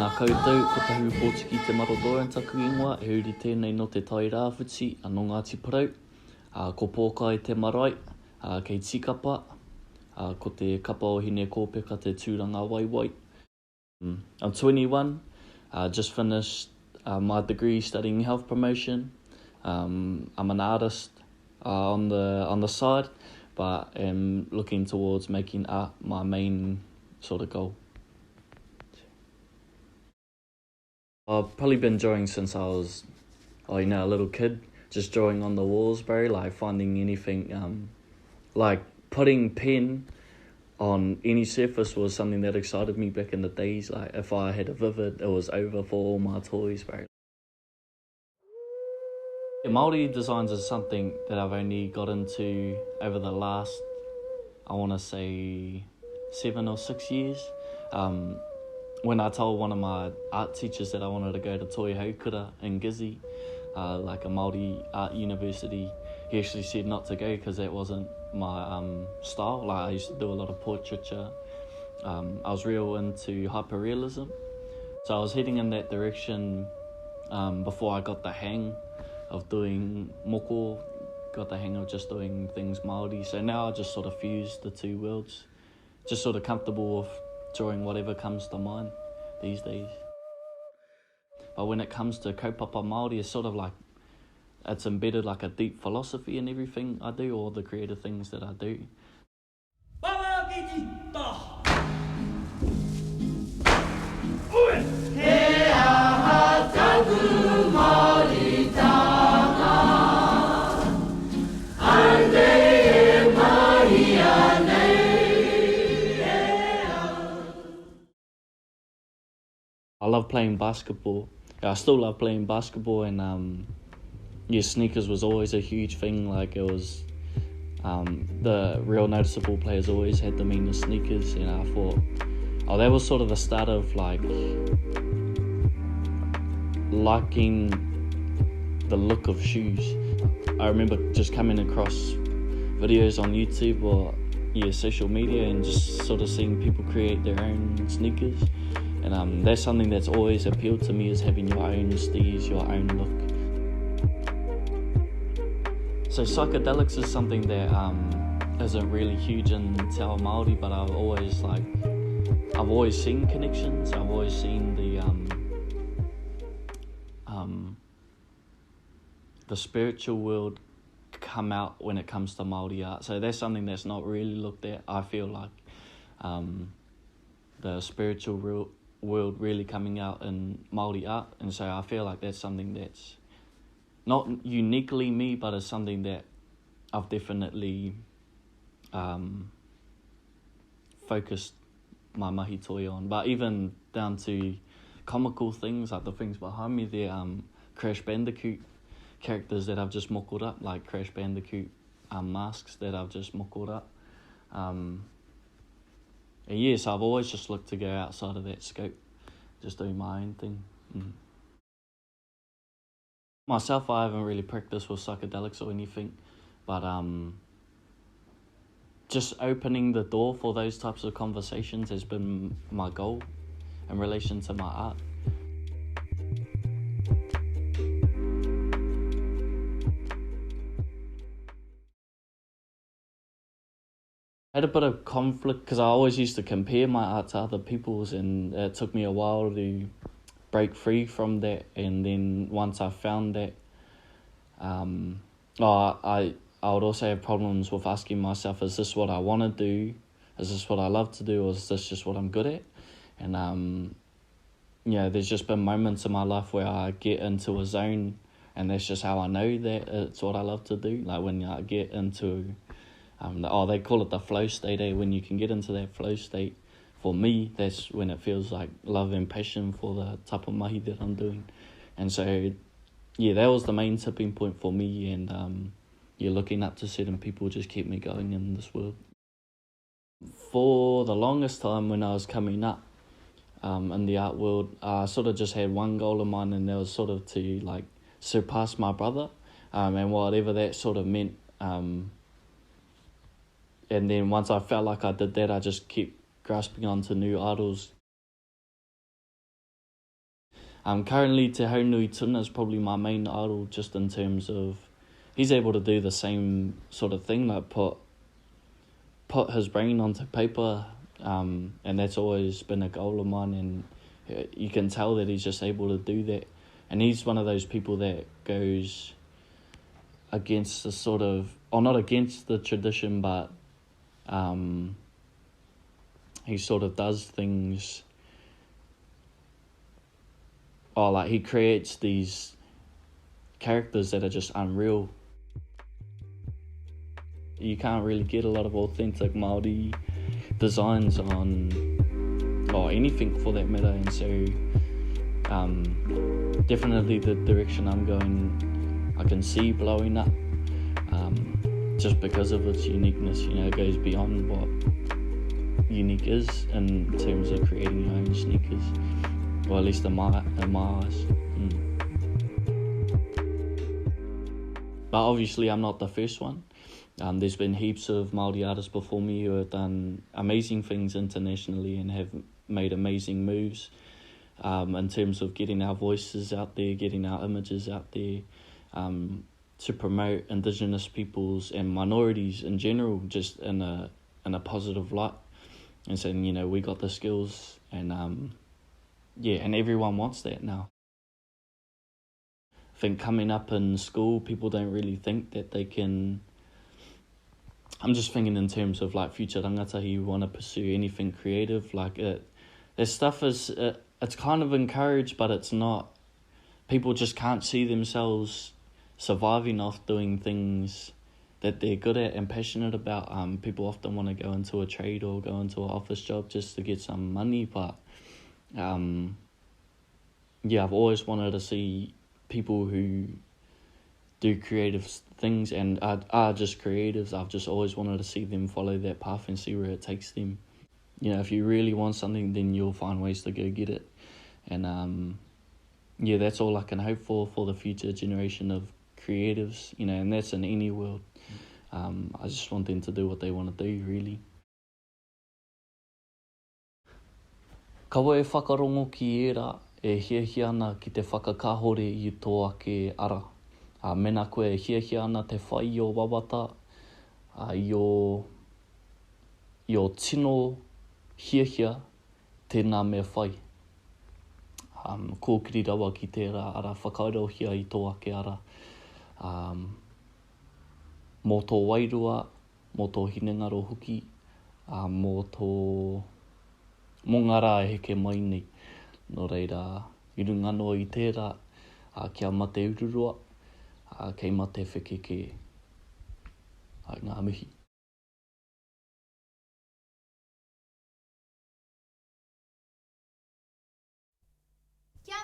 Tēnā koutou, ko tahu pōtiki te marotoa taku ingoa, e uri tēnei no te tai rāwhiti, anō Ngāti Porou, ko pōkai te marae, kei tikapa, ko te kapa o hine kōpeka te tūranga Whāi. I'm 21, just finished my degree studying health promotion. I'm an artist on the side, but am looking towards making art my main sort of goal. I've probably been drawing since I was, a little kid, just drawing on the walls, bro, like finding anything, like putting pen on any surface was something that excited me back in the days. Like if I had a vivid, it was over for all my toys, bro. Māori designs is something that I've only got into over the last, I want to say, 7 or 6 years. When I told one of my art teachers that I wanted to go to Toi Haukura in Gizzy, like a Māori art university, he actually said not to go because that wasn't my style. Like I used to do a lot of portraiture. I was real into hyperrealism. So I was heading in that direction before I got the hang of doing moko, got the hang of just doing things Māori. So now I just sort of fuse the two worlds. Just sort of comfortable with drawing whatever comes to mind these days. But when it comes to kaupapa Māori, it's sort of like, it's embedded like a deep philosophy in everything I do, or the creative things that I do. I love playing basketball. I still love playing basketball, and sneakers was always a huge thing. Like it was, the real noticeable players always had the meanest sneakers, and I thought, that was sort of the start of like liking the look of shoes. I remember just coming across videos on YouTube or social media and just sort of seeing people create their own sneakers. And that's something that's always appealed to me, is having your own steez, your own look. So psychedelics is something that isn't really huge in Te Ao Māori, but I've always seen connections. I've always seen the spiritual world come out when it comes to Māori art. So that's something that's not really looked at. I feel like the spiritual world really coming out in Māori art, and so I feel like that's something that's not uniquely me, but it's something that I've definitely focused my mahi toi on. But even down to comical things, like the things behind me there, Crash Bandicoot characters that I've just mocked up, like Crash Bandicoot masks that I've just mocked up. And yes, I've always just looked to go outside of that scope, just do my own thing. Myself, I haven't really practiced with psychedelics or anything, but just opening the door for those types of conversations has been my goal in relation to my art. I had a bit of conflict because I always used to compare my art to other people's, and it took me a while to break free from that. And then once I found that, I would also have problems with asking myself, is this what I want to do? Is this what I love to do? Or is this just what I'm good at? And, there's just been moments in my life where I get into a zone, and that's just how I know that it's what I love to do. Like when I get into... they call it the flow state, when you can get into that flow state. For me, that's when it feels like love and passion for the type of mahi that I'm doing. And so, that was the main tipping point for me, and looking up to certain people just kept me going in this world. For the longest time when I was coming up in the art world, I sort of just had one goal in mind, and that was sort of to like surpass my brother, and whatever that sort of meant. And then once I felt like I did that, I just kept grasping onto new idols. Currently, Te Haunui Tuna is probably my main idol, just in terms of he's able to do the same sort of thing, like put his brain onto paper, and that's always been a goal of mine, and you can tell that he's just able to do that. And he's one of those people that goes against the sort of, or not against the tradition, but he sort of does things, or like he creates these characters that are just unreal. You can't really get a lot of authentic Māori designs on, or anything for that matter, and so definitely the direction I'm going, I can see blowing up, just because of its uniqueness. You know, it goes beyond what unique is in terms of creating your own sneakers, or at least in my eyes. But obviously I'm not the first one. There's been heaps of Māori artists before me who have done amazing things internationally and have made amazing moves, in terms of getting our voices out there, getting our images out there, to promote Indigenous peoples and minorities in general, just in a positive light, and saying, you know, we got the skills, and and everyone wants that now. I think coming up in school, people don't really think that they can. I'm just thinking in terms of like future rangatahi who want to pursue anything creative, like their stuff is, it's kind of encouraged, but it's not. People just can't see themselves surviving off doing things that they're good at and passionate about. People often want to go into a trade or go into an office job just to get some money, but I've always wanted to see people who do creative things and are just creatives. I've just always wanted to see them follow that path and see where it takes them. You know, if you really want something, then you'll find ways to go get it. And that's all I can hope for the future generation of creatives, you know, and that's in any world. I just want them to do what they want to do, really. Kawa e whakarongo ki era, e hiahia ana ki te whakakahore i Tōu Ara. Mena koe e hiahia ana te whai o wawata, i o tino hiahia tēnā mea whai. Kōkiri rawa ki tērā ara whakairohia i Tōu Ara. Mō tō wairua, mō tō hinengaro huki, mō ngā rā e heke mai nei. Nō reira, i runga noa i tērā, kia mate ururua, kei mate whekeke ai ngā mihi. Kia